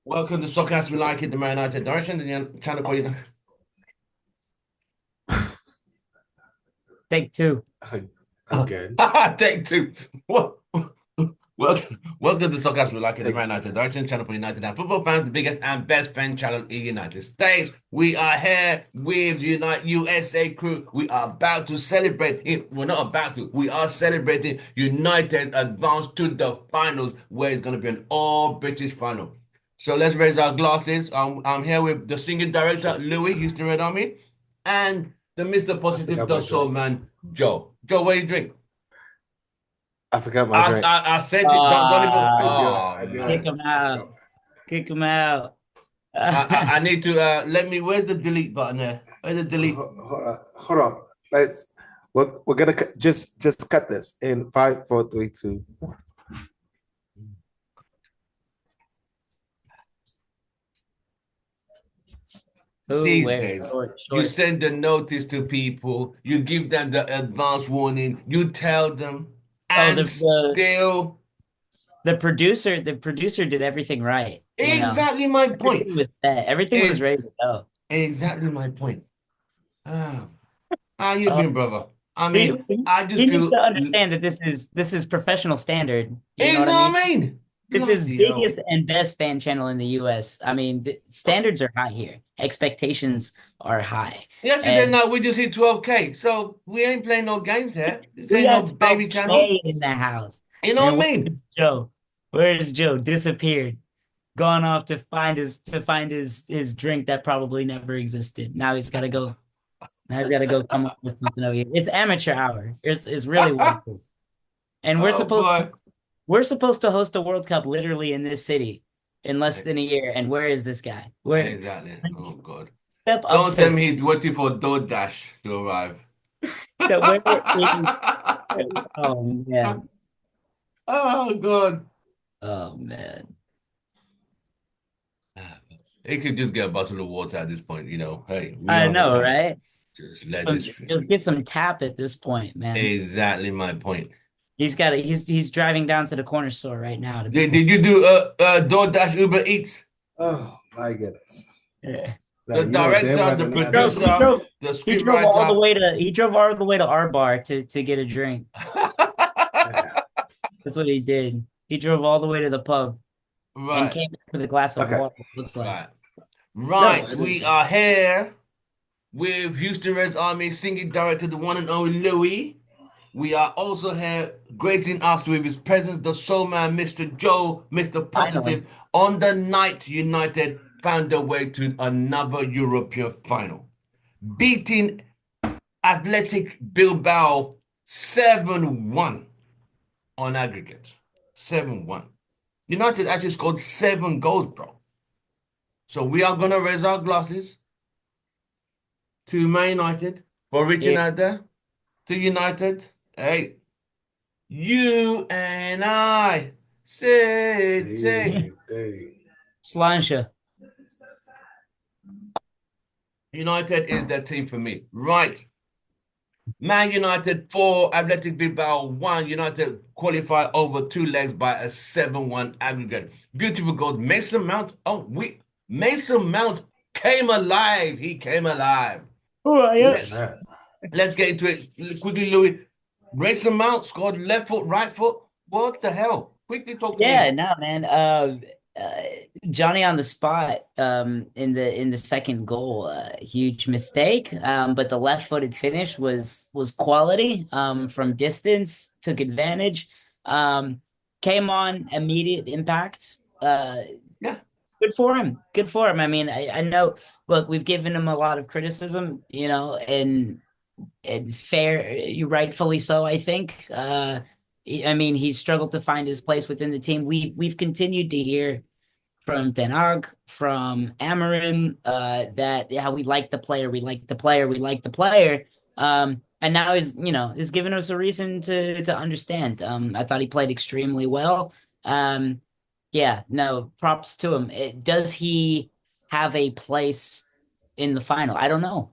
Welcome to Soccer as We Like It, the Man United Direction, and the channel for you. Take two. Again. Take two. Welcome to Soccer as We Like It, the Man United Direction, channel for United and football fans, the biggest and best fan channel in the United States. We are here with USA crew. We are about to celebrate it. We're not about to. We are celebrating United's advance to the finals, where it's going to be an all-British final. So let's raise our glasses. I'm here with the singing director, Louis, Houston Red Army, and the Mr. Positive Does So Man, Joe. Joe, what do you drink? I forgot my drink. I sent it. Don't even. I knew Kick it. him out. Kick him out. I need to let me. Where's the delete button there? Where's the delete? Hold on. We're gonna just cut this in 5, 4, 3, 2, 1. These days, you send a notice to people, you give them the advance warning, you tell them, and still the producer did everything right. Exactly my point. Everything was set. Everything was ready to go. Exactly my point. How you been, brother? I mean, I just he feel needs to understand that this is professional standard. You know what I mean? This is biggest and best fan channel in the US. I mean, the standards are high here. Expectations are high. Yesterday night we just hit 12K, so we ain't playing no games here. This We ain't no got baby channel in the house. You know what I mean? Joe, where's Joe? Disappeared, gone off to find his drink that probably never existed. Now he's got to go. Now he's got to go come up with something over here. It's amateur hour. It's really wonderful, and we're supposed to host a World Cup literally in this city in less than a year. And where is this guy? Where exactly? Oh God! Step up. Don't tell me he's waiting for DoorDash to arrive. So oh man. Oh God. Oh man. He could just get a bottle of water at this point, you know. Hey, I know, right? Just let just get some tap at this point, man. Exactly my point. He's driving down to the corner store right now. Did you do DoorDash Uber Eats? Oh my goodness. Yeah. The director, the producer, the scriptwriter. He drove all the way to our bar to get a drink. That's what he did. He drove all the way to the pub and came back with a glass of water. Looks like. Right. We are here with Houston Reds Army singing director, the one and only Louis. We are also here gracing us with his presence, the soul man, Mr. Joe, Mr. Positive, on the night United found their way to another European final, beating Athletic Bilbao 7-1 on aggregate. 7-1. United actually scored 7 goals, bro. So we are going to raise our glasses to Man United for reaching out there. To United. Hey, you and I, City. Sláinte. United is the team for me. Right. Man United 4, Athletic Bilbao 1. United qualify over 2 legs by a 7-1 aggregate. Beautiful goal. Mason Mount. Mason Mount came alive. He came alive. Oh, yeah. Let's get into it quickly, Louis. Mason Mount scored left foot, right foot. What the hell? Quickly talk to me. Yeah, no, man. Johnny on the spot in the second goal, huge mistake. But the left-footed finish was quality. From distance, took advantage. Came on immediate impact. Yeah. Good for him. Good for him. I mean, I know. Look, we've given him a lot of criticism, you know, and fair, rightfully so, I think. I mean, he's struggled to find his place within the team. We've continued to hear from Den Haag, from Amarin, that how we like the player, we like the player, we like the player. And now he's given us a reason to understand. I thought he played extremely well. Yeah, no, props to him. Does he have a place in the final? I don't know.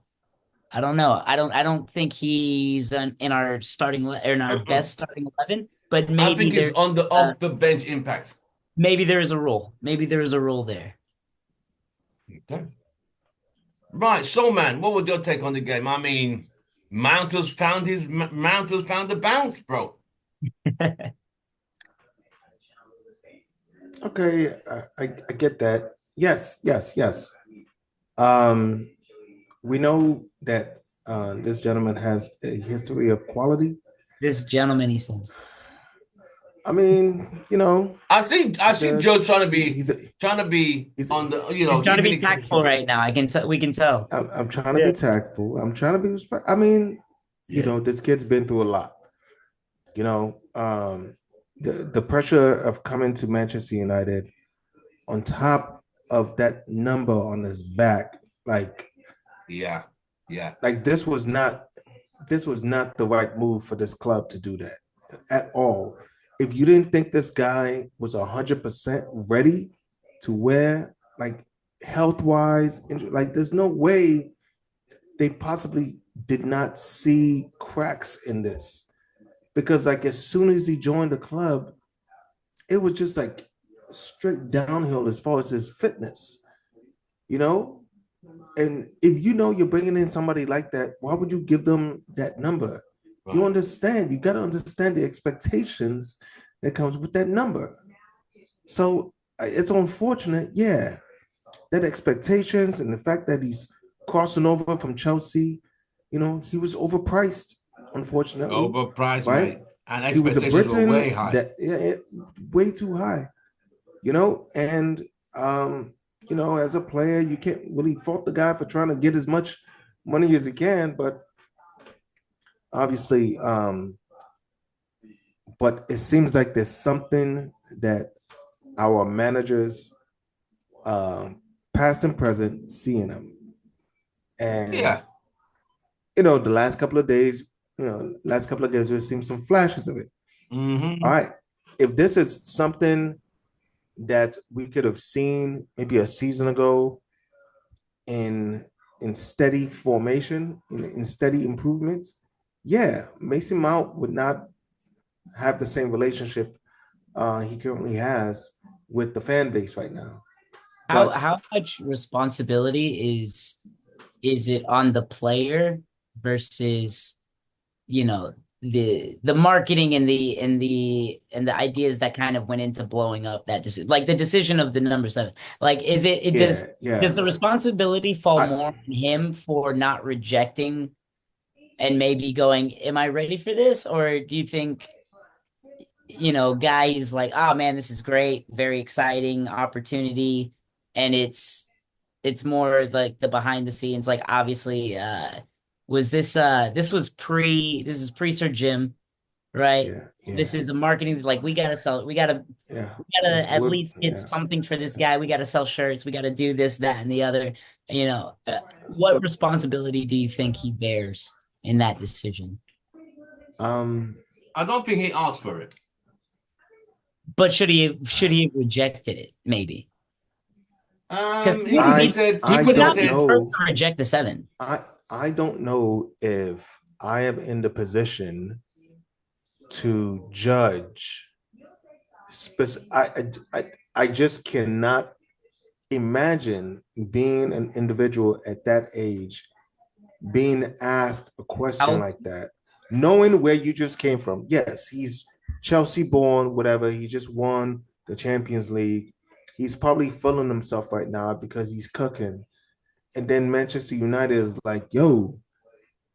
I don't think he's in our best starting 11, but maybe I think he's on the off the bench impact. Maybe there is a role. Maybe there is a role there. Okay. Right, so man, what was your take on the game? I mean, Mounters found the bounce, bro. Okay, I get that. Yes, yes, yes. Um, we know that this gentleman has a history of quality. This gentleman, he says, I mean, I he's see a Joe he's a trying to be he's on the he's trying to giving be it. tactful he's right now. I can tell. We can tell. I'm trying to Yeah. be tactful. I'm trying to be respect. I mean, Yeah. this kid's been through a lot. You know, the pressure of coming to Manchester United on top of that number on his back, Yeah, yeah, this was not the right move for this club to do that at all. If you didn't think this guy was 100% ready to wear, like health wise, like there's no way they possibly did not see cracks in this, because like as soon as he joined the club, it was just like straight downhill as far as his fitness, you know. And if you know you're bringing in somebody like that, why would you give them that number? You right. understand, you got to understand the expectations that comes with that number. So it's unfortunate, yeah, that expectations and the fact that he's crossing over from Chelsea, he was overpriced, unfortunately, Overpriced, right? right? And He was a expectations were way Briton high. that, yeah, way too high, and um, as a player, you can't really fault the guy for trying to get as much money as he can, but obviously, but it seems like there's something that our managers, past and present, see in him. And Yeah. the last couple of days, we've seen some flashes of it. All Hmm. right. If this is something that we could have seen maybe a season ago in steady formation, in steady improvement, yeah, Mason Mount would not have the same relationship he currently has with the fan base right now. But How much responsibility is it on the player versus, you know, the marketing and the ideas that kind of went into blowing up that decision, like the decision of the number seven? Like, is it yeah, does yeah, the responsibility fall I more on him for not rejecting and maybe going, am I ready for this? Or do you think, guys like, oh man, this is great, very exciting opportunity, and it's more like the behind the scenes, like obviously this is pre Sir Jim, right? yeah, yeah, This is the marketing, like we gotta sell it, yeah. we It's gotta at wood, least get yeah. something for this guy, we gotta sell shirts, we gotta do this, that, and the other. What responsibility do you think he bears in that decision? Um, I don't think he asked for it. But should he have rejected it, maybe? Because he wouldn't I be he I would could have not don't be the said, first know. to reject the seven. I don't know if I am in the position to judge. I just cannot imagine being an individual at that age being asked a question How like that, knowing where you just came from. Yes, he's Chelsea born, whatever. He just won the Champions League. He's probably feeling himself right now because he's cooking. And then Manchester United is like, yo,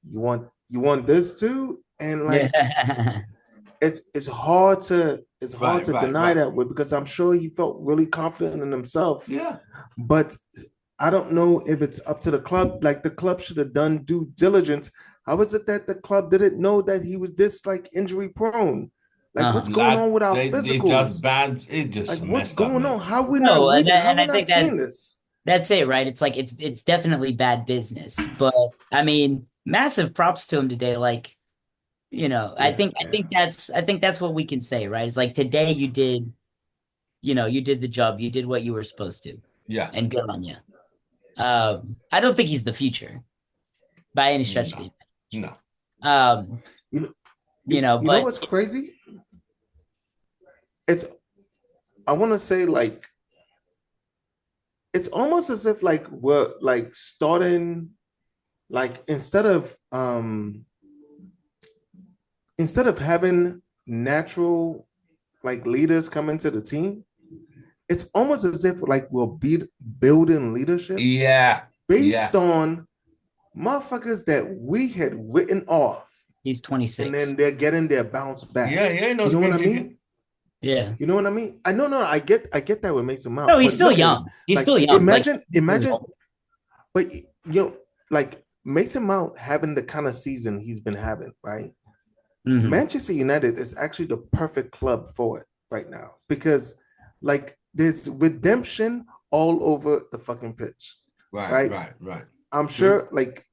you want this too? And like yeah. it's hard right, to right, deny right. that way, because I'm sure he felt really confident in himself. Yeah. But I don't know if it's up to the club. Like the club should have done due diligence. How is it that the club didn't know that he was this like injury prone? Like what's going Like on with our they just physicals? bad. It Like just what's messed up, going man. on? How we not No, reading? How and we I not think seeing this? that's it, right? It's like it's definitely bad business, but I mean, massive props to him today. Like, Yeah, I think that's what we can say, right? It's like today you did the job, you did what you were supposed to, Yeah. and good on you. I don't think he's the future by any stretch of No. the No. um, you know, you know but what's crazy? It's I want to say like it's almost as if like we're like starting like instead of having natural like leaders come into the team, it's almost as if like we'll be building leadership Yeah, based yeah, on motherfuckers that we had written off, He's and 26. then they're getting their bounce back. yeah, yeah. No You know what spring I mean? chicken. Yeah. You know what I mean? I know, no, I get that with Mason No, Mount, he's but still look at it. young. He's Like still young. Like this is imagine, old. but like Mason Mount having the kind of season he's been having, right? Mhm. Manchester United is actually the perfect club for it right now because like there's redemption all over the fucking pitch, Right, right? right, right. I'm True. sure like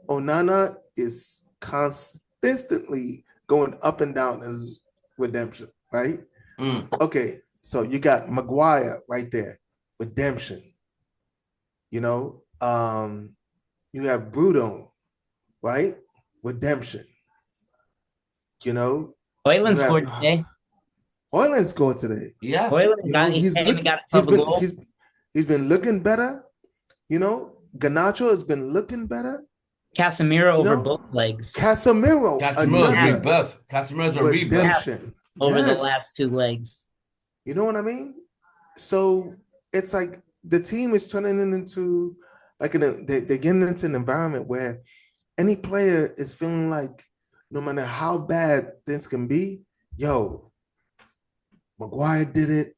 Onana is consistently going up and down as redemption, right? Mm. Okay, so you got Maguire right there, redemption. You know, you have Bruno, right? Redemption. You know, you Hoyland have scored today. Hoyland scored today. Yeah. Hoyland You know, he he's came and look got himself a goal. he's been looking better. You know, Ganacho has been looking better. Casemiro You over know, both legs. Casemiro, Casemiro's another Fantastic. rebirth. Casemiro's a rebirth. Fantastic redemption. over the last Yes. two legs. You know what I mean? So it's like the team is turning it into like they're getting into an environment where any player is feeling like no matter how bad things can be, yo, Maguire did it,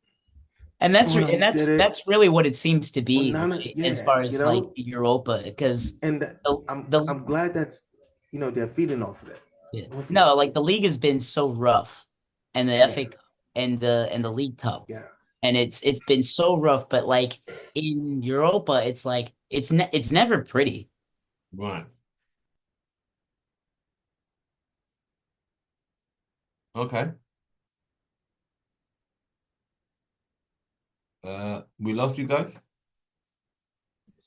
And Bruno did it, that's really what it seems to be Onana, as yeah, far as like Europa, because and the, I'm the I'm glad that's they're feeding off of that. yeah. Hopefully, No, like the league has been so rough, and the yeah, FA Cup and the League Cup, yeah, and it's been so rough. But like in Europa, it's like it's never pretty. Right. Okay. We lost you guys.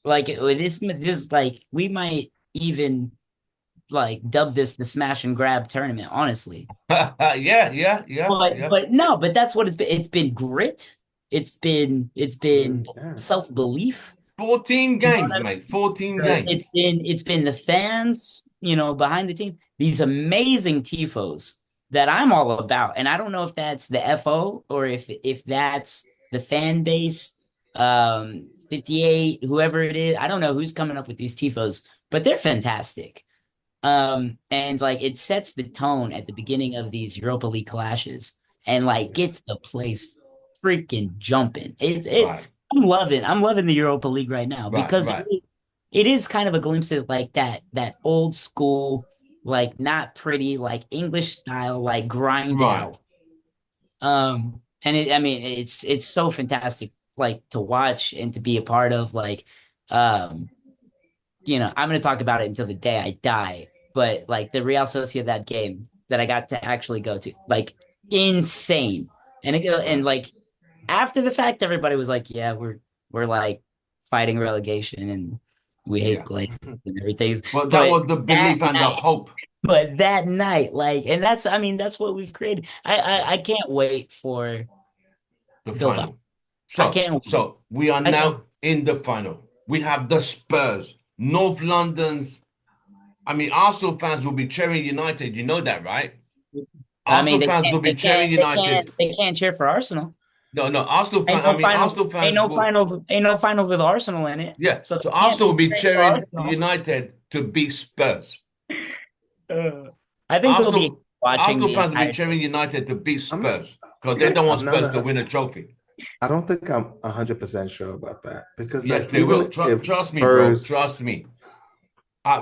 Like with this like we might even like dub this the smash and grab tournament, honestly. Yeah, yeah, yeah, yeah. But no, but that's what it's been. It's been grit. It's been yeah, self-belief. 14 You know what games, I mate. 14 mean? games. It's been the fans, behind the team. These amazing tifos that I'm all about. And I don't know if that's the FO or if that's the fan base, 58, whoever it is. I don't know who's coming up with these tifos, but they're fantastic. And like it sets the tone at the beginning of these Europa League clashes and like yeah, gets the place freaking jumping. Right, I'm loving the Europa League right now right, because right, it is kind of a glimpse of like that old school, like not pretty, like English style, like grind it right. out. And I mean, it's so fantastic, like to watch and to be a part of, like, um, I'm going to talk about it until the day I die. But like the Real Sociedad game that I got to actually go to, like insane. And Right. like after the fact, everybody was like, "Yeah, we're like fighting relegation and we hate Yeah. Glazers and everything." But that But was the that belief and the night, hope. that night, like, and that's I mean that's what we've created. I can't wait for The Bilbao. final. I So, can't wait. so we are I can't. now in the final. We have the Spurs, North London's. I mean, Arsenal fans will be cheering United. You know that, right? I mean, Arsenal fans will be cheering United. they can't cheer for Arsenal. No, no, Arsenal fan. I mean, Arsenal fans will. Ain't no finals with Arsenal in it. Yeah. So So they can't Arsenal will be be cheering for cheering Arsenal. United to beat Spurs. I think they'll be watching Arsenal the fans will be entire cheering thing. United to beat I'm Spurs because they don't want I'm not Spurs to win a trophy. I don't think I'm 100% sure about that because Yes, like they will. even if Trust me, bro. Spurs, Trust me.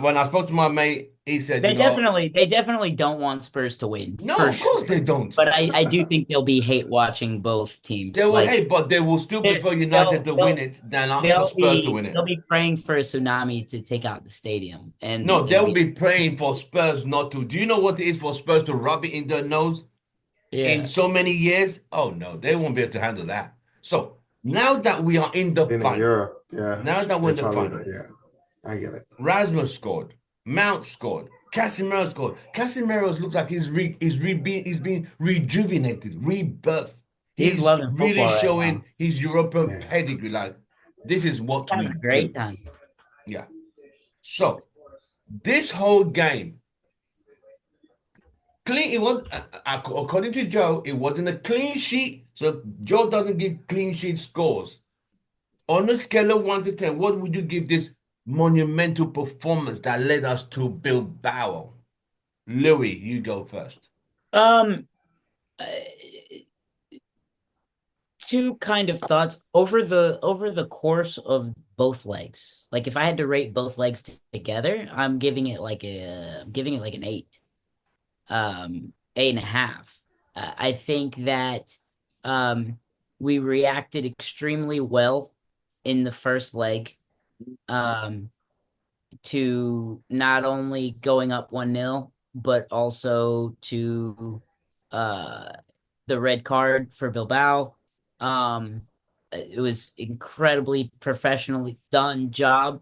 When I spoke to my mate, he said, They definitely don't want Spurs to win no, for of course sure. they don't. But I do think they'll be hate watching both They teams. will Like hate, but they will still they- prefer United they'll to win they'll it than to Spurs to win it. they'll be praying for a tsunami to take out the stadium, and No, it'll they'll be be praying for Spurs not to. Do you know what it is for Spurs to rub it in their nose in yeah. so many years? Oh no, they won't be able to handle that. So now that we are in the in final, Europe, yeah, now that we're they in the probably final, yeah, I get it. Rasmus scored. Mount scored. Casemiro scored. Casemiro looks like he's being rejuvenated, rebirthed. He's He's loving really football right now. showing his European Yeah. pedigree. Like, this is what Having we a great do. time. Yeah. So this whole game, clean. It was according to Joe, it wasn't a clean sheet. So Joe doesn't give clean sheet scores. On a scale of 1 to 10, what would you give this monumental performance that led us to Bilbao? Louis, you go first. Um, uh, two kind of thoughts over the course of both legs. Like if I had to rate both legs together, I'm giving it like an eight, 8.5. I think that um we reacted extremely well in the first leg. Um, to not only going up 1-0, but also to uh the red card for Bilbao. Um, it was incredibly professionally done job.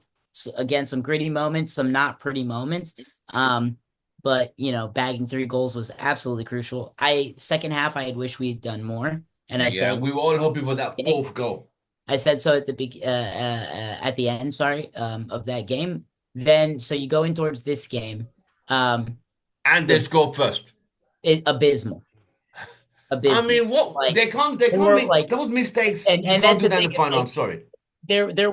Again, some gritty moments, some not pretty moments. Um, but bagging 3 goals was absolutely crucial. I second half I had wished we had done more, and I Yeah, said we were all hoping for that it fourth goal. I said so at the end, sorry, of that game. Then so you go in towards this game, um, And they the scored first. abysmal, I abysmal. mean, what Like they they can't were make like, those mistakes. and You and can't that's do the that in thing. the It's final. I'm like sorry. there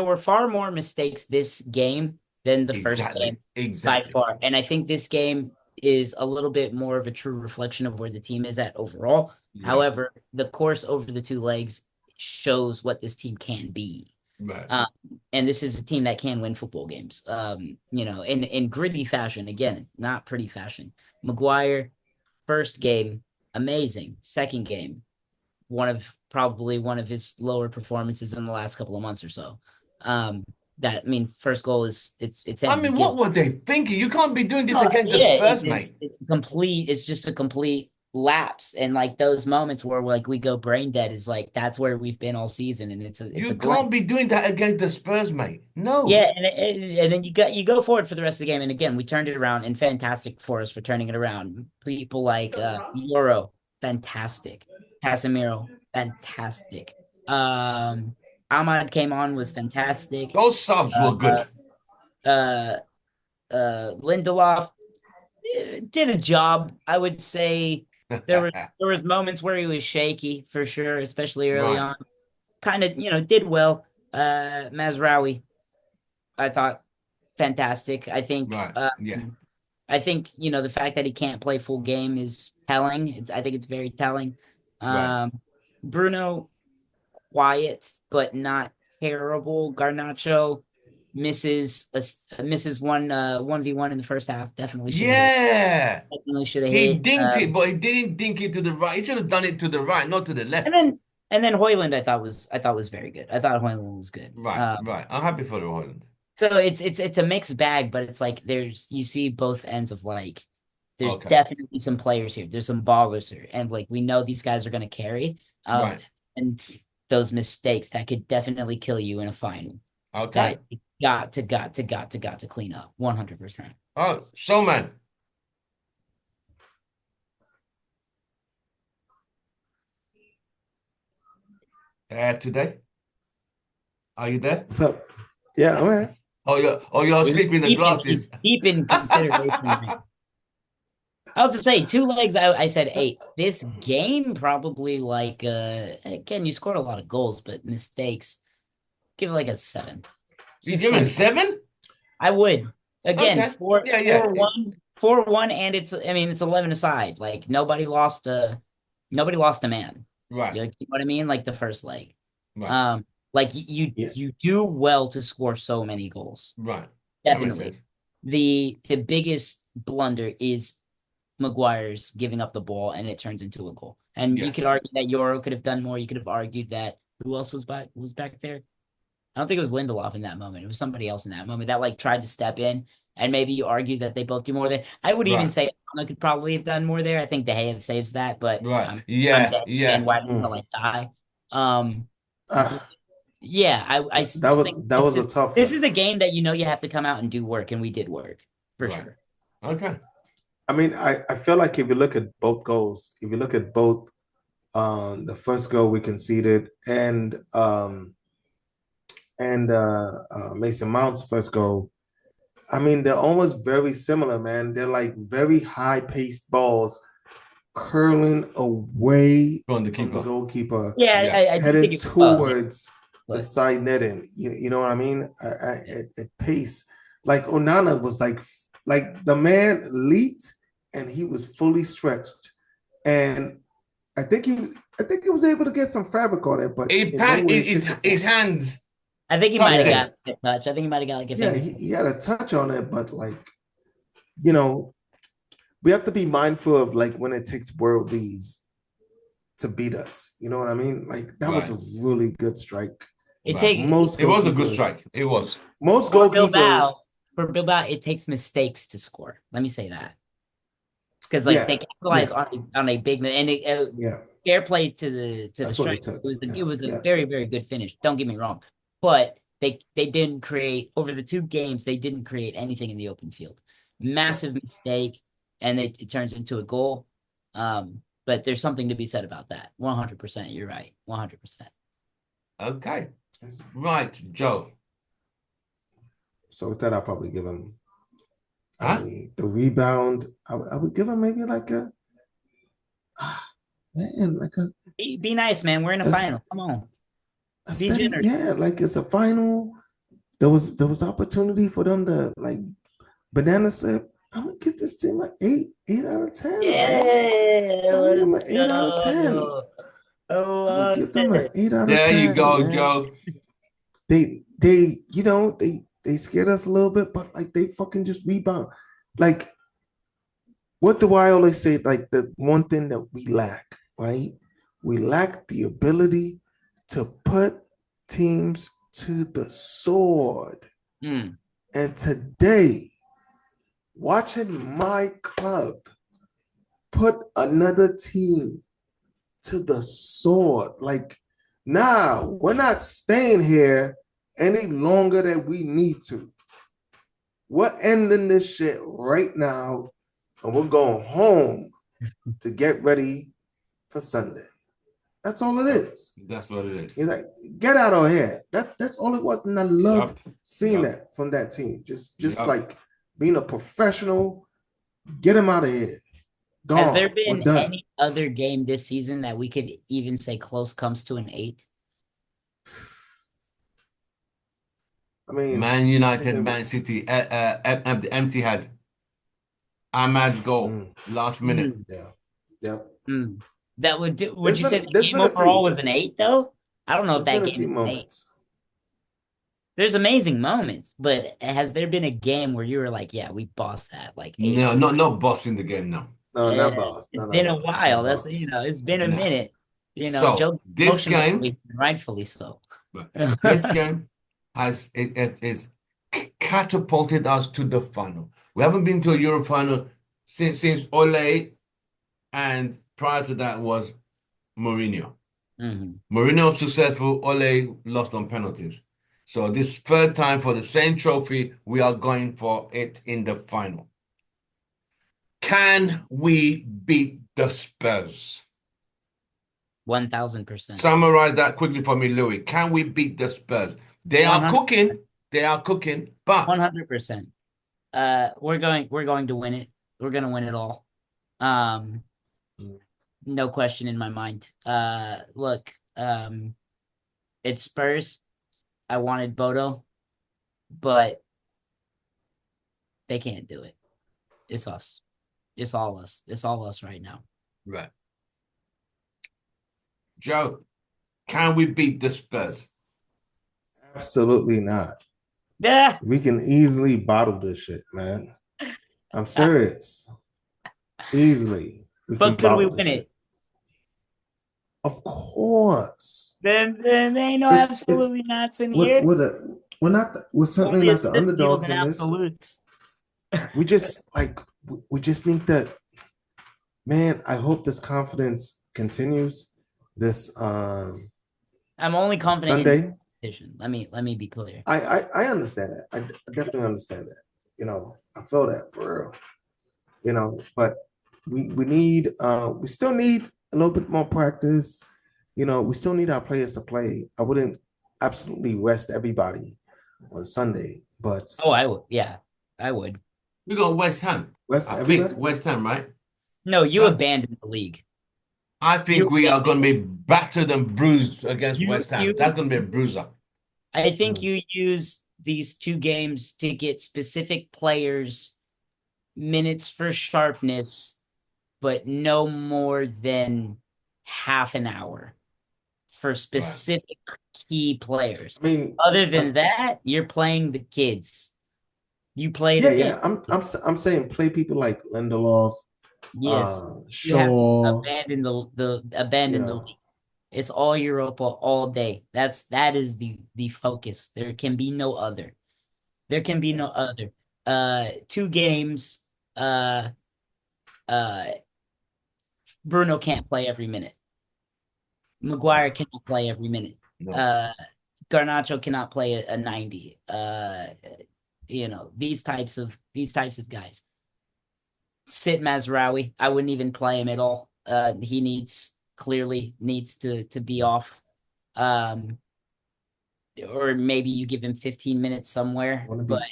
were far more mistakes this game than the first game Exactly. by Exactly. far, and I think this game is a little bit more of a true reflection of where the team is at overall. Right. However, the course over the 2 legs shows what this team can be. Right. Um, and this is a team that can win football games. In gritty fashion. Again, not pretty fashion. Maguire, first game, amazing. Second game, probably one of his lower performances in the last couple of months or so. Um, first goal is it's I him. He mean, what gives were they thinking? You can't be doing this no, against the yeah, Spurs, mate. it's just a complete lapse. And like those moments where like we go brain dead is like that's where we've been all season, and it's a You glint. can't be doing that against the Spurs, mate. No. Yeah, and then you go forward for the rest of the game, and again we turned it around, and fantastic for us for turning it around. People like Euro, fantastic. Casemiro, fantastic. Um, Ahmad came on, was fantastic. Those subs were Uh, good. uh, Lindelof did a job. I would say there was moments where he was shaky for sure, especially early Right. on. Kind of did well. Mazraoui, I thought fantastic. Right. Yeah. I think the fact that he can't play full game is telling. I think it's very telling. Right. Bruno, quiet but not terrible. Garnacho misses 1v1 in the first half. Definitely should have hit. Yeah. Definitely should have He hit. dinked it, but he didn't dink it to the right. He should have done it to the right, not to the And left. then and then Hoyland I thought was very good. I thought Hoyland was good. Right. Right. I'm happy for the Holland. So it's a mixed bag, but it's like you see both ends of like there's Okay. definitely some players here. There's some ballers here. And like we know these guys are gonna carry. Right. And those mistakes that could definitely kill you in a final. Okay. That you got to clean up 100%. Oh, so man. Today, are you there? What's up? Yeah, okay. Oh, you're asleep in the glasses. Deep in consideration. I was to say 2 legs. I said 8. This game probably like again you scored a lot of goals, but mistakes. Give it like a 7. You give him 6.5. 7? I would. Again, Okay. four Yeah, yeah. four one 4-1, and it's 11 aside. Like nobody lost a man. Right. You know what I mean? Like the first leg. Right. Um, like Yeah. you do well to score so many goals. Right. That makes Definitely. sense. The biggest blunder is Maguire's giving up the ball and it turns into a goal. And you could Yes. argue that Euro could have done more. You could have argued that who else was back there? I don't think it was Lindelof in that moment. It was somebody else in that moment that like tried to step in. And maybe you argue that they both do more there. I would even Right. say Anna could probably have done more there. I think De Gea saves that, but Right. I'm Yeah. dead and Yeah. why gonna Mm. like die. Um, Uh, yeah, I that still was think that was a tough this one. is a game that you have to come out and do work, and we did work for Right. sure. Okay. I mean, I feel like if you look at both goals, if you look at both The first goal we conceded, and Mason Mount's first goal. I mean, they're almost very similar, man. They're like very high-paced balls curling away From the from the keeper. goalkeeper, Yeah, Yeah. I do think headed it's a foul, yeah, towards the but side netting. You know what I mean? At pace. Like Onana was like the man leaped and he was fully stretched. And I think he was able to get some fabric on it, but in no way, shape, or His form. hand I think he might touched have Yeah. it. got a touch. I think he might have got like a Yeah, fingertip. he had a touch on it, but like, you know, we have to be mindful of like when it takes worldies to beat us. You know what I mean? Like that was Right. a really good strike. It Right. take Most It was a good goalkeepers, strike. It was. most for goalkeepers, Bilbao, it takes mistakes to score. Let me say that because like yeah, they capitalize yeah, on a big and yeah. fair play to the That's what it strike. took. It Yeah, was a yeah. very very good finish. Don't get me wrong, but they didn't create over the two games. They didn't create anything in the open field. No. Massive mistake, and it turns into a goal. But there's something to be said about that. 100%. You're right. 100%. Okay. Right, Joe. So with that, I'll probably give him. I Huh? mean, the rebound. I would give him maybe like a man, like Be nice, man. We're in a final. Come on. a Be steady. generous. Yeah, like it's a final. There was opportunity for them to like banana slip. I'm gonna give this team an eight out of 10, man. Yeah, I'm gonna give let's them an 8 out of 10. go. I I'm gonna love give them an it. 8 out of There you 10, go, man. Joe. They scared us a little bit, but like they fucking just rebound. Like, what do I always say? Like the one thing that we lack, right? We lack the ability to put teams to the sword. Mm. And today, watching my club put another team to the sword. Like, now we're not staying here any longer than we need to. We're ending this shit right now, and we're going home to get ready for Sunday. That's all it is. That's what it is. He's like, get out of here. That's all it was. And I love Yup. seeing Yup. that from that team. Just Yup. like being a professional, get him out of here. Has there Gone. We're been done. any other game this season that we could even say close comes to an 8? I mean, Man I think United, maybe. Man City, empty head. Ahmad's goal, Mm, last minute. Mm. yeah. Yeah. Mm. Would you say the There's game been a few. overall was an 8 though? I don't know if There's that been a game few is an 8. moments. There's amazing moments, but has there been a game where you were like, yeah, we bossed that like 8? No, not bossing the game now. No, not boss. It's No, no, been a no, while. not That's boss. it's been a No. minute. So Joe's emotional, rightfully so. this game has it is catapulted us to the final. We haven't been to a Euro final since Ole, and prior to that was Mourinho. Mhm. Mourinho was successful. Ole lost on penalties. So this third time for the same trophy, we are going for it in the final. Can we beat the Spurs? 1000%. Summarize that quickly for me, Louis. Can we beat the Spurs? They are 100 cooking. They are cooking, but 100%. We're going to win it. We're going to win it all. Um Mm. no question in my mind. Look, it's Spurs. I wanted Bodo, but they can't do it. It's us. It's all us. It's all us right now. right. Joe, can we beat the Spurs? Absolutely not. Yeah. We can easily bottle this shit, man. I'm serious. Easily. We can But could we bottle win this shit. it? Of course. Then there ain't no It's absolutely nots in what here. we're certainly Only not the assist deals underdogs and in this. absolutes. We just like we just need that, man. I hope this confidence continues this I'm only confident in Sunday. decision. Let me be clear. I understand that. I definitely understand that. I feel that for real. But we need we still need a little bit more practice. We still need our players to play. I wouldn't absolutely rest everybody on Sunday, but Oh, I would. Yeah, I would. We got West Ham. rest I think everybody. West Ham, right? No, you That's. abandoned the league. I You think we are going to be battered and bruised against you West Ham. you That's going to be a bruiser. I think Mm. you use these two games to get specific players minutes for sharpness, but no more than half an hour for Right. specific key players. I mean, Other like, than that, you're playing the kids. You play yeah, the baby. yeah. I'm saying play people like Lindelof, Yes, you have to Shaw. abandon the Yeah, league. It's all Europa all day. That is the focus. There can be no other. There can be no other. Two games. Uh, uh, Bruno can't play every minute. Maguire cannot play every minute. No. Uh, Garnacho cannot play a 90. These types of guys. Sit Mazraoui. I wouldn't even play him at all. He clearly needs to be off. Um, or maybe you give him 15 minutes somewhere. want to But be.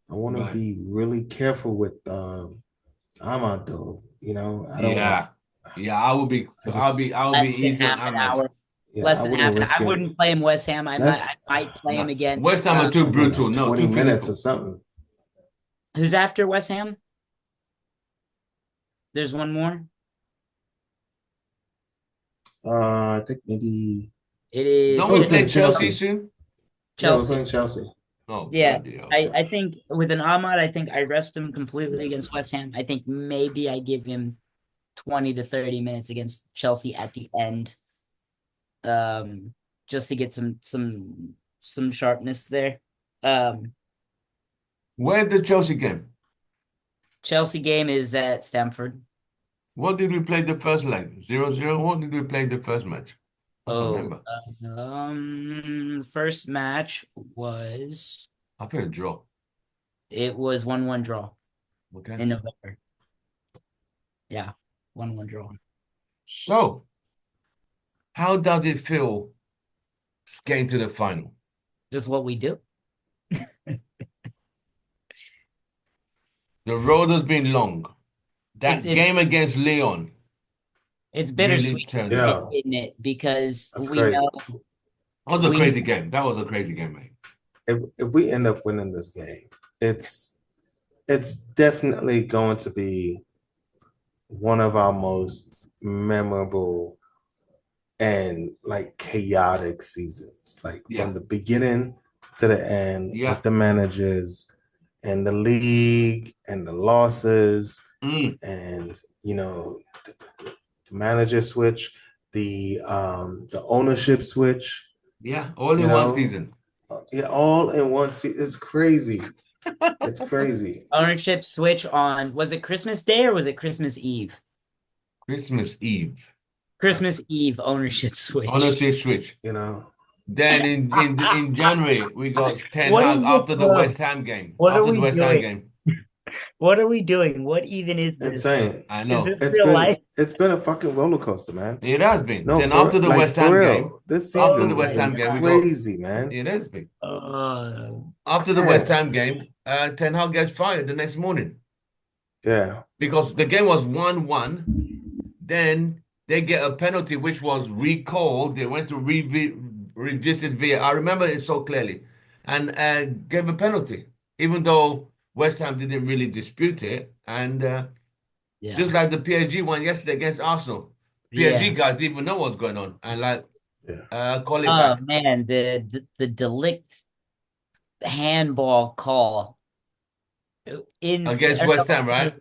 I want to Right. be really careful with Ahmad though. I don't want. Yeah. Yeah, I will be. I I'll just be. I'll be less than easy on half an Ahmed. hour. yeah, Less I than wouldn't half an risk I it. wouldn't play him West Ham. I Let's might play him No, again. West Ham are too give him brutal. like No, 20 too minutes or physical. something. Who's after West Ham? There's one more. I think maybe. It is Don't we Oh, we're play playing Chelsea Chelsea. soon? Yeah, we're Chelsea. playing Chelsea. Oh, Yeah. bloody hell. I think with an Ahmad, I think I rest him completely against West Ham. I think maybe I give him 20 to 30 minutes against Chelsea at the end. Just to get some sharpness there. Um, Where's the Chelsea game? Chelsea game is at Stamford. What did we play the first leg? 0-0. What did we play the first match? I can't Oh, remember. first match was I think a draw. it was 1-1 draw Okay. in November. Yeah, 1-1 draw. So, how does it feel getting to the final? Just what we do. The road has been long. It's That it's game against Leon it's really bittersweet, turned it Yeah, up. isn't it? Because that's we crazy. know That was a we crazy game. That was a crazy game, mate. If we end up winning this game, it's definitely going to be one of our most memorable and like chaotic seasons, like from Yeah. the beginning to the end with Yeah. the managers and the league and the losses Mm. and the, the manager switch, the ownership switch, Yeah. All you in one know, season. yeah, all in one season. It's crazy. It's crazy. ownership switch on was it Christmas Day or was it Christmas Eve? Christmas Eve. Christmas Eve ownership switch. Honestly, switch. You know, Then in January we got Ten What Hag is this after the from? West Ham game. What are After the we West Ham doing? game. What are we doing? What even is this? insane. I Is this know. It's real been life? it's been a fucking roller coaster, man. It has been. No, Then after for the like West for Ham game, real. This after season the Oh has West my Ham been game, we God. got crazy, man. it has been. Uh, After the West Man. Ham game, Ten Hag gets fired the next morning Yeah. because the game was 1-1. Then they get a penalty which was recalled. They went to revisit VAR. I remember it so clearly, and gave a penalty, even though West Ham didn't really dispute it. And just yeah. like the PSG one yesterday against Arsenal, PSG Yeah. guys didn't even know what's going on, and like Yeah. call it Oh back man, the delict handball call in against or, West Ham, no, right?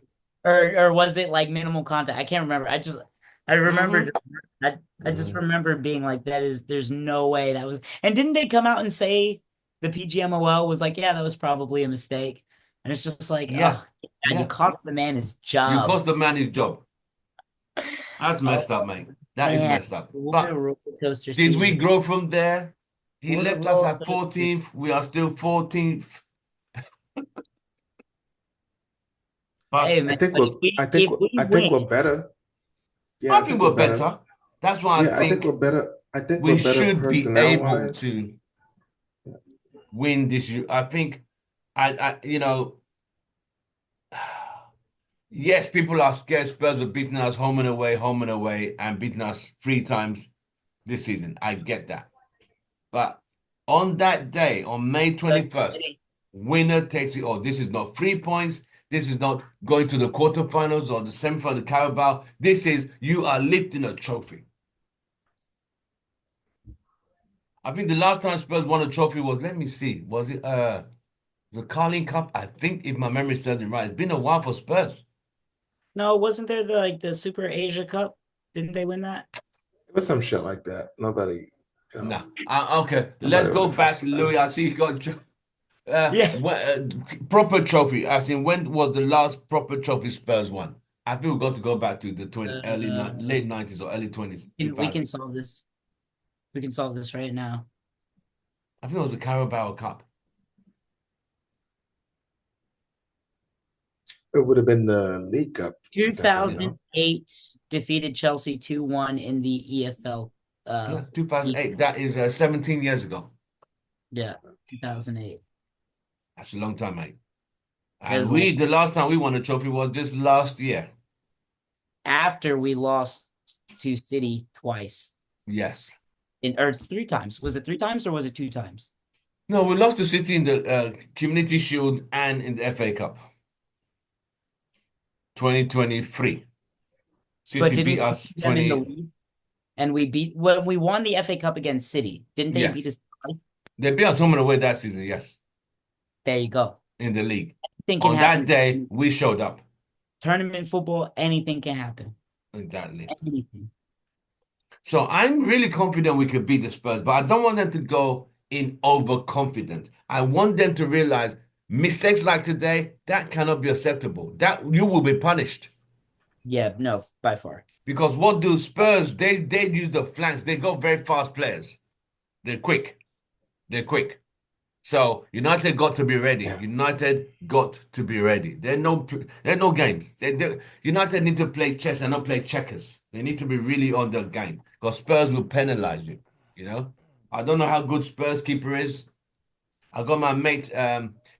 or was it like minimal contact? I can't remember. I remember Hmm. just I just Mhm. remember being like there's no way that was, and didn't they come out and say the PGMOL was like, yeah, that was probably a mistake. And it's just like, Yeah, oh God, you yeah. cost the man his You job. cost the man his job. That's Oh messed up, mate. That is man, messed up. what a But roller coaster did we season. grow from there? He What a left us roller at coaster. 14th. We are still 14th. Hey But man, but if we I if we think we're win, better. Yeah, I I think think we're we're better. better. That's why I Yeah, I think we're think better. I think we're we better should be personnel able wise. to win this year. I think yes, people are scared Spurs have beaten us home and away, and beaten us 3 times this season. I get that. But on that day, on May But 21st, winner takes it all. This is not 3 points. This is not going to the quarterfinals or the semifinal of the Carabao. This is you are lifting a trophy. I think the last time Spurs won a trophy was, let me see, was it the Carling Cup? I think if my memory serves me right, it's been a while for Spurs. no, wasn't there the Super Asia Cup? Didn't they win that? It was some shit like that. Nobody, Nah. Okay, let's nobody go really back, fucking Louis. matters. I see you got Yeah. proper trophy. As in, when was the last proper trophy Spurs won? I think we got to go back to the Uh, late 90s or early 20s, we can 2000. solve this. We can solve this right now. I think it was the Carabao Cup. It would have been the League Cup at that time, no? 2008 defeated Chelsea 2-1 in the EFL. Yeah, League. 2008. That is 17 years ago. Yeah, 2008. That's a long time, mate. It was And the last time we won a trophy was just last year. after we lost to City twice. Yes. Or 3 times. Was it 3 times or was it 2 times? No, we lost to City in the Community Shield and in the FA Cup. 2023. But City didn't beat we us beat them in the 20. league? And we beat when we won the FA Cup against City. Didn't they beat Yes. us twice? They beat us home and away that season, yes, There you go. in the league. Anything can On that happen. day, we showed up. Tournament football, anything can happen. Exactly. Anything. So I'm really confident we could beat the Spurs, but I don't want them to go in overconfident. I want them to realize mistakes like today, that cannot be acceptable. That you will be punished. Yeah, no, by far. Because what do Spurs? They use the flanks. They got very fast players. They're quick. They're quick. So United got to be ready. Yeah. United got to be ready. There are no games. United need to play chess and not play checkers. They need to be really on their game because Spurs will penalize you. You know, I don't know how good Spurs keeper is. I got my mate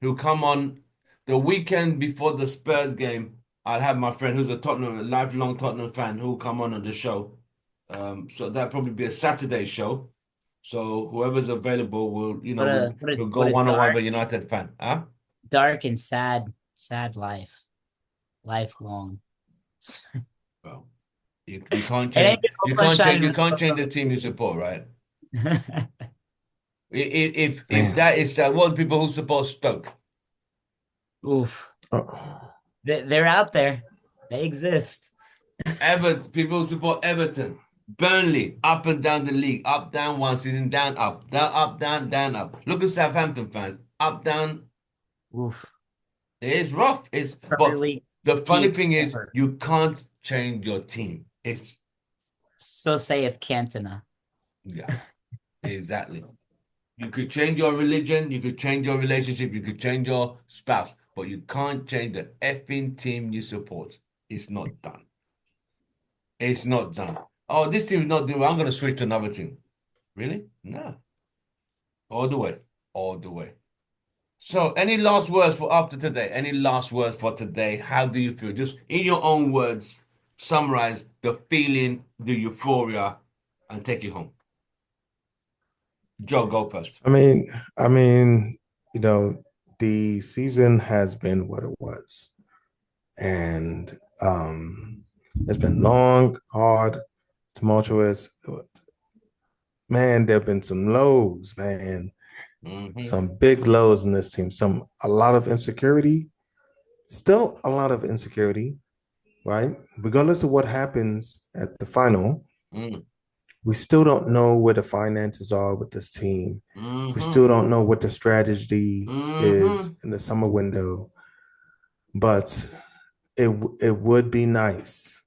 who come on the weekend before the Spurs game. I'll have my friend who's a lifelong Tottenham fan, who'll come on the show. So that'll probably be a Saturday show. So whoever's available will, What a will go what a one on one with a United fan. Huh? dark and sad life. Lifelong. Well, you can't It ain't change no sunshine in you can't change the team you support, right? If Damn. that is what the people who support Stoke, Oof. Oh. They're out there. They exist. People who support Everton, Burnley, up and down the league, up, down one season, down, up, down, up. Look at Southampton fans, up, down. Oof. It's rough. Premier But League the funny team thing is ever. you can't change your team. It's So saith Cantona. yeah, exactly. You could change your religion, you could change your relationship, you could change your spouse, but you can't change the effing team you support. It's not done. It's not done. Oh, this team is not doing well. I'm going to switch to another team. Really? No. All the way. All the way. So, any last words for after today? Any last words for today? How do you feel? Just in your own words, summarize the feeling, the euphoria, and take you home. Joe, go first. I mean, I mean, you know, the season has been what it was, and it's been long, hard, tumultuous. Man, there have been some lows, man, Hmm. some big lows in this team. A lot of insecurity, still a lot of insecurity, right? Regardless of what happens at the final, Mm. we still don't know where the finances are with this team. We Hmm. still don't know what the strategy is Hmm. in the summer window, but it would be nice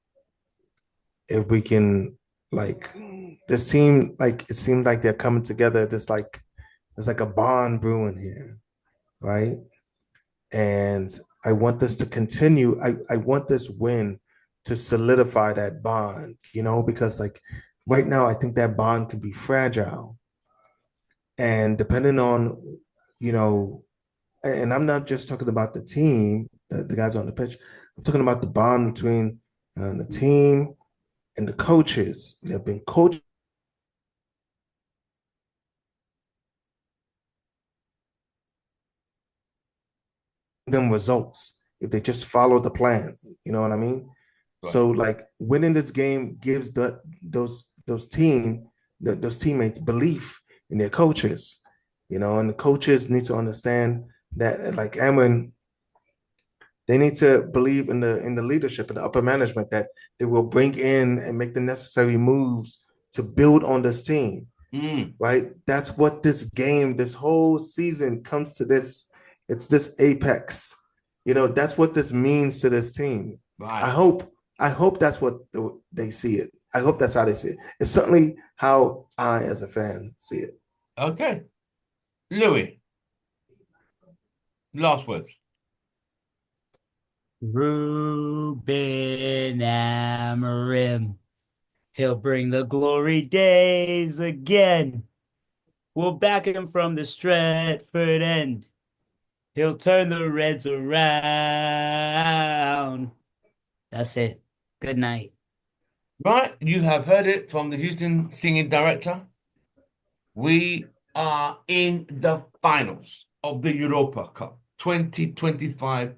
if we can like this team like it seems like they're coming together. There's like a bond brewing here, right? And I want this to continue. I want this win to solidify that bond, because like right now, I think that bond can be fragile. And depending on, you know, and I'm not just talking about the team, the guys on the pitch, I'm talking about the bond between the team and the coaches. They've been coaching them results if they just follow the plan. You know what I mean? Right. So like winning this game gives those teammates belief in their coaches, and the coaches need to understand that like Amron, they need to believe in the leadership and the upper management that they will bring in and make the necessary moves to build on this team. Right? That's what this whole season comes to this. It's this apex. That's what this means to this team. Right. I hope that's what they see it. I hope that's how they see it. It's certainly how I, as a fan, see it. Okay. Louis, last words. Ruben Amorim. He'll bring the glory days again. We'll back him from the Stratford end. He'll turn the Reds around. That's it. Good night. Right, you have heard it from the Houston singing director. We are in the finals of the Europa Cup 2025.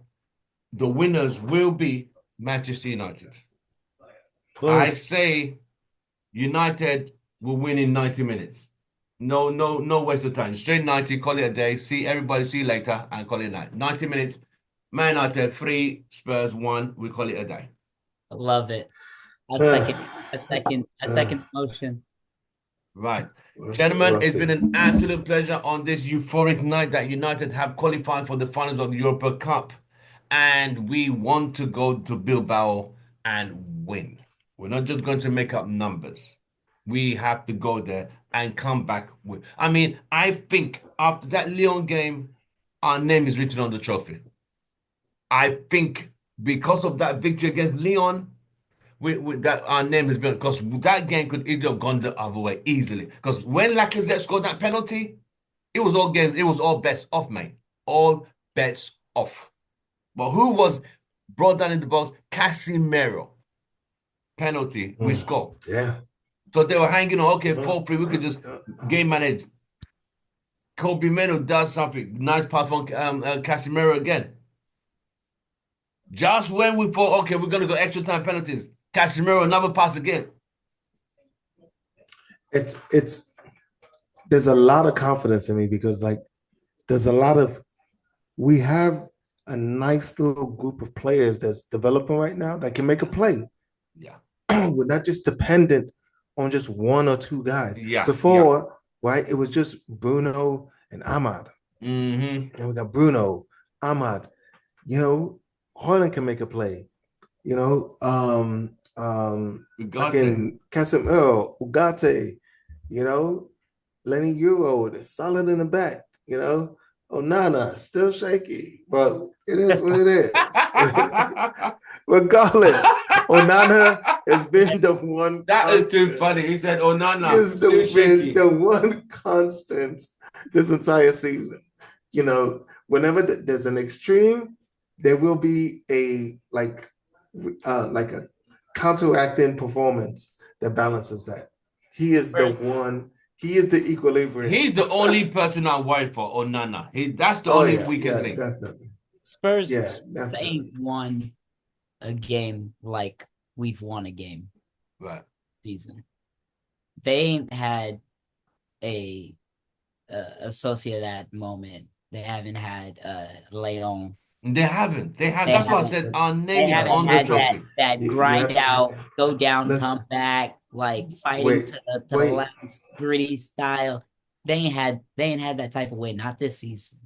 The winners will be Manchester United. I Spurs. say United will win in 90 minutes. No, no, no waste of time. Straight 90, call it a day. See everybody, see you later, and call it a night. 90 minutes. Man United 3, Spurs 1. We call it a day. I love it. I'd Uh, second, I'd second motion. Right. Gentlemen, we'll it's see. been an absolute pleasure on this euphoric night that United have qualified for the finals of the Europa Cup. And we want to go to Bilbao and win. We're not just going to make up numbers. We have to go there and come back with. I mean, I think after that Lyon game, our name is written on the trophy. I think because of that victory against Lyon, with that our name has been because that game could easily have gone the other way easily. Because when Lacazette scored that penalty, it was all games, it was all bets off, mate. All bets off. But who was brought down in the box? Casimiro. Penalty, we score. Yeah. So they were hanging on, okay, 4-3, we could just game manage. Kobe Meno does something. Nice pass from Casimiro again. Just when we thought, okay, we're going to go extra time penalties, Casimiro, another pass again. It's there's a lot of confidence in me because like there's a lot of we have a nice little group of players that's developing right now that can make a play. Yeah. We're not just dependent on just one or two guys. Yeah. Before, right, it was just Bruno and Ahmad. Mm-hmm. And we got Bruno, Ahmad. Haaland can make a play. Ugarte. Fucking Casemiro, Ugarte, you know, Lenny Euro, they're solid in the back, Onana, still shaky, but it is what it is. Regardless, Onana has been the one. That is too funny. He said Onana Has still shaky. been the one constant this entire season. Whenever there's an extreme, there will be a like a counteracting performance that balances that. He is the one. He is the equilibrium. He's the only person I'm worried for, Onana. That's the only weakest link. Definitely. Spurs, Yeah, Spurs definitely. ain't won a game like we've won a game Right. season. They ain't had a Sociedad moment. They haven't had Leon. They haven't. They have. They That's why I haven't. said our They name is haven't on the had trophy. that grind out, go down, Listen. come back, like fighting Wait, to the wait. last gritty style. They ain't had that type of win. Not this season.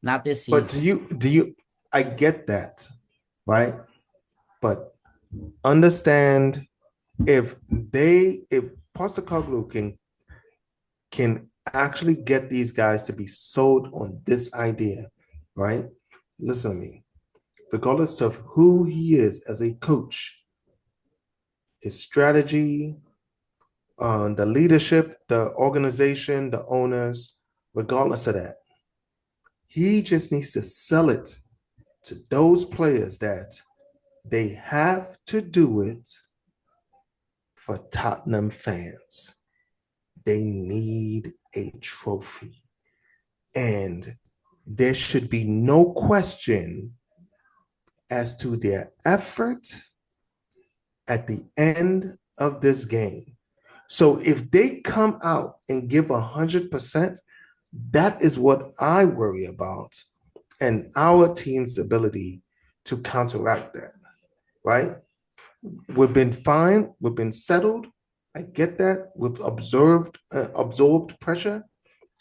Not this season. But do you? I get that, right? But understand if Postecoglou can actually get these guys to be sold on this idea, right? Listen to me. regardless of who he is as a coach, his strategy, the leadership, the organization, the owners, regardless of that, he just needs to sell it to those players that they have to do it for Tottenham fans. They need a trophy. And there should be no question as to their effort at the end of this game. So if they come out and give 100%, that is what I worry about, and our team's ability to counteract that, right? We've been fine. We've been settled. I get that. We've absorbed pressure.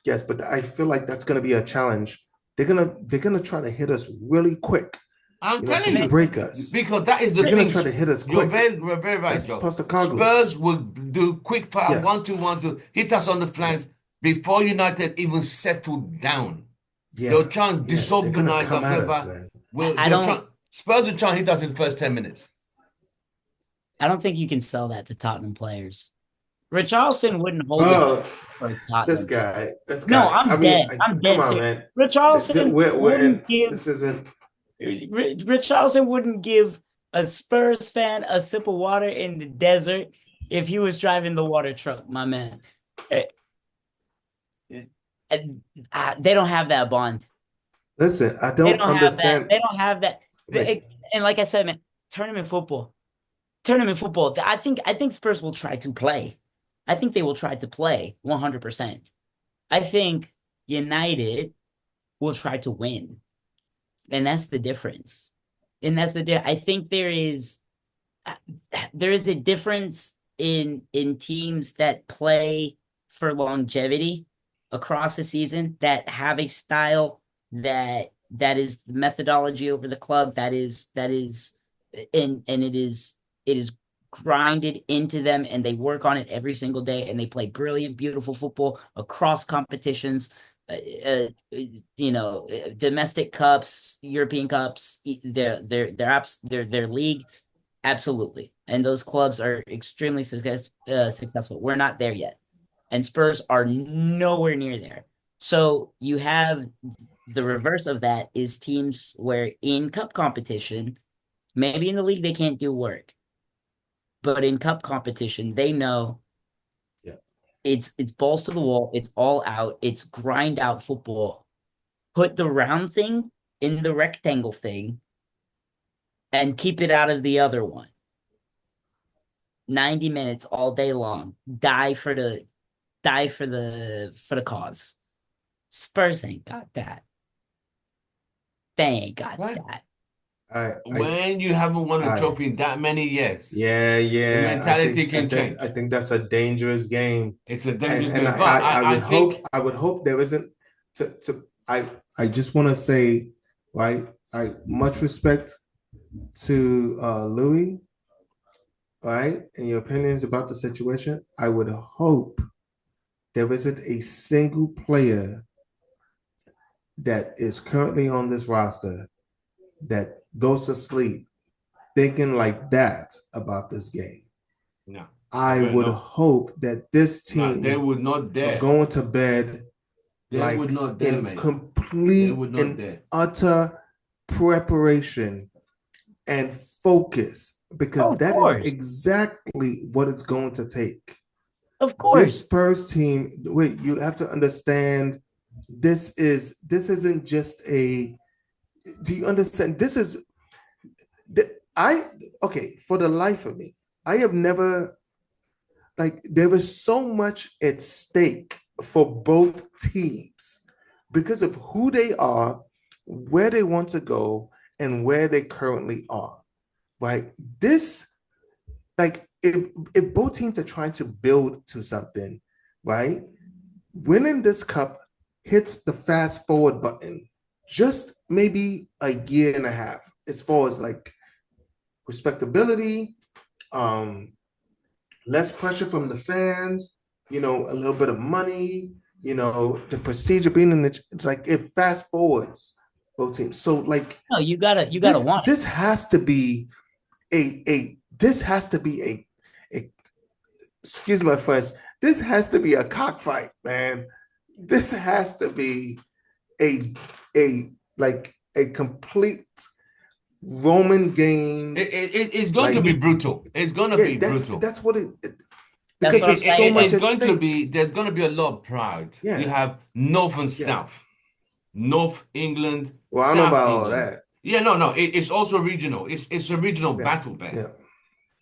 Yes, but I feel like that's going to be a challenge. They're gonna try to hit us really quick. I'm telling To you, break us. because that is the They're thing. gonna try to hit us quick. You're very right, That's Joe. Postecoglou. Spurs will do quick fire, Yeah. 1-2, 1-2, hit us on the flanks before United even settle down. Yeah, They'll try and yeah, they're gonna disorganize come us. at us, man. I don't. Spurs will try and hit us in the first 10 minutes. I don't think you can sell that to Tottenham players. Richarlison wouldn't hold Oh, it for Tottenham. this guy. No, I I'm mean, dead. I'm dead come on, serious. man. Richarlison We're in. wouldn't give. This isn't. Richarlison wouldn't give a Spurs fan a sip of water in the desert if he was driving the water truck, my man. They don't have that bond. Listen, I They don't don't have that. understand. They don't have that. Wait. And like I said, man, tournament football. Tournament football. I think Spurs will try to play. I think they will try to play 100%. I think United will try to win. And that's the difference. And that's I think there is a difference in teams that play for longevity across the season, that have a style that is the methodology over the club, that is and it is grinded into them, and they work on it every single day, and they play brilliant, beautiful football across competitions. Domestic cups, European cups, their league, absolutely. And those clubs are extremely successful. We're not there yet, and Spurs are nowhere near there. So you have the reverse of that is teams where in cup competition, maybe in the league they can't do work, but in cup competition they know it's balls to the wall, it's all out, it's grind out football. Put the round thing in the rectangle thing and keep it out of the other one. 90 minutes all day long. Die for the cause. Spurs ain't got that. They ain't got that. When you haven't won a trophy in that many years, yeah, the mentality can change. I think that's a dangerous game. It's a dangerous and game. I would hope there isn't. I just want to say, right? I much respect to Louis, right, and your opinions about the situation. I would hope there isn't a single player that is currently on this roster that goes to sleep thinking like that about this game. No. I would hope that this team they would not dare going to bed would not dare, in complete and utter preparation and focus, because that is exactly what it's going to take. Of course. This Spurs team, wait, you have to understand, this isn't just a, do you understand? This is, for the life of me, I have never, there is so much at stake for both teams because of who they are, where they want to go, and where they currently are, right? This, if both teams are trying to build to something, right? Winning this cup hits the fast forward button just maybe a year and a half as far as respectability, less pressure from the fans, a little bit of money, the prestige of being in it's like it fast forwards both teams. So like No, you gotta this want it. this has to be a this has to be a excuse my French. This has to be a cockfight, man. This has to be a a like a complete Roman games. It's going to Like be brutal. It's going to yeah, be brutal. that's what That's because what I'm there's so saying. much It's at going to stake. be, there's going to be a lot of pride. You Yeah, have North and yeah. South. North England, Well, I don't know South about all England. that. Yeah, no. It's also regional. It's a regional Yeah, battle there. yeah,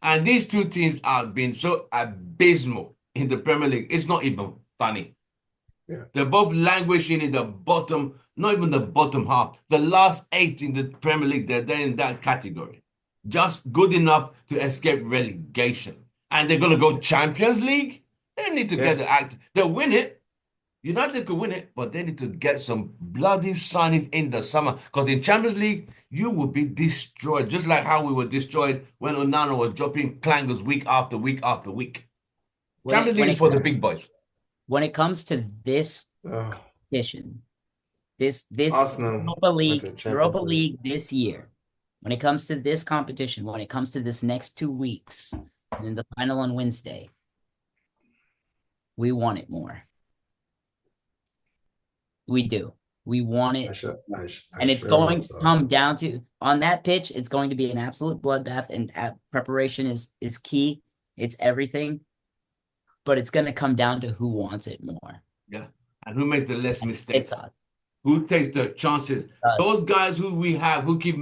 And these two teams have been so abysmal in the Premier League. It's not even funny. yeah, They're both languishing in the bottom, not even the bottom half. The last eight in the Premier League, they're in that category. Just good enough to escape relegation. And they're going to go Champions League? They need to get yeah, the act. They'll win it. United could win it, but they need to get some bloody signings in the summer. Because in Champions League, you will be destroyed. Just like how we were destroyed when Onana was dropping clangers week after week after week. When it Champions League when is it for the yeah. big boys. when it comes to this Oh, competition, this Arsenal went to Europa Champions League. League this year, when it comes to this competition, when it comes to this next 2 weeks, and then the final on Wednesday, we want it more. We do. We want it. I And it's sure going hope to so. come down to on that pitch, it's going to be an absolute bloodbath, and preparation is key. It's everything, but it's going to come down to who wants it more. Yeah. And who makes the less And it's mistakes? Who takes the chances? Those us. guys who we have who keep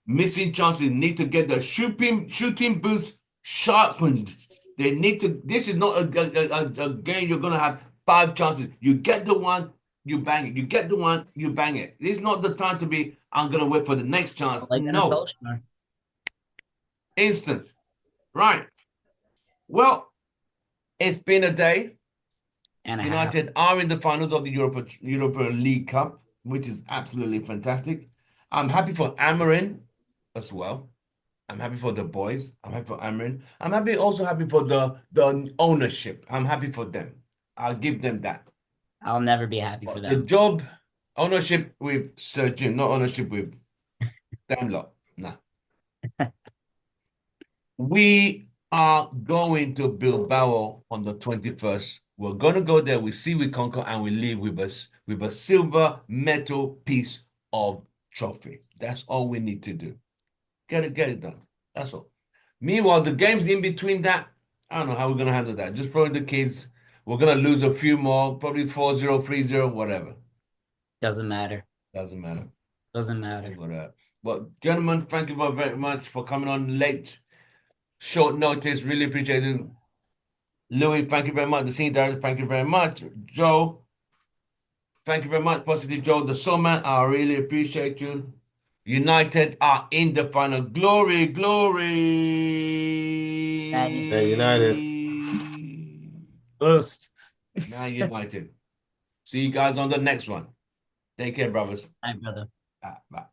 missing chances need to get the shooting boots sharpened. They need to. This is not a game you're gonna have five chances. You get the one, you bang it. You get the one, you bang it. This is not the time to be. I'm gonna wait for the next chance. Like an No, assault instant. Right. Well, it's been a day. and a half. United are in the finals of the Europa League Cup, which is absolutely fantastic. I'm happy for Amarin as well. I'm happy for the boys. I'm happy for Amarin. I'm also happy for the ownership. I'm happy for them. I'll give them that. I'll never be happy for The them. job, ownership with Sir Jim, not ownership with them lot. Nah. We are going to Bilbao on the 21st. We're gonna go there. We see, we conquer, and we leave with us with a silver metal piece of trophy. That's all we need to do. Get it done. That's all. Meanwhile, the games in between that, I don't know how we're gonna handle that. Just throwing the kids. We're gonna lose a few more, probably 4-0, 3-0, whatever. Doesn't matter. Doesn't matter. Doesn't matter. Whatever. But gentlemen, thank you very much for coming on late, short notice. Really appreciate it. Louis, thank you very much. The senior director, thank you very much. Joe, thank you very much. Positive Joe, the Soulman, I really appreciate you. United are in the final. Glory, Yeah, United. glory. Boost. Now United. See you guys on the next one. Take care, brothers. Hi, brother. Bye.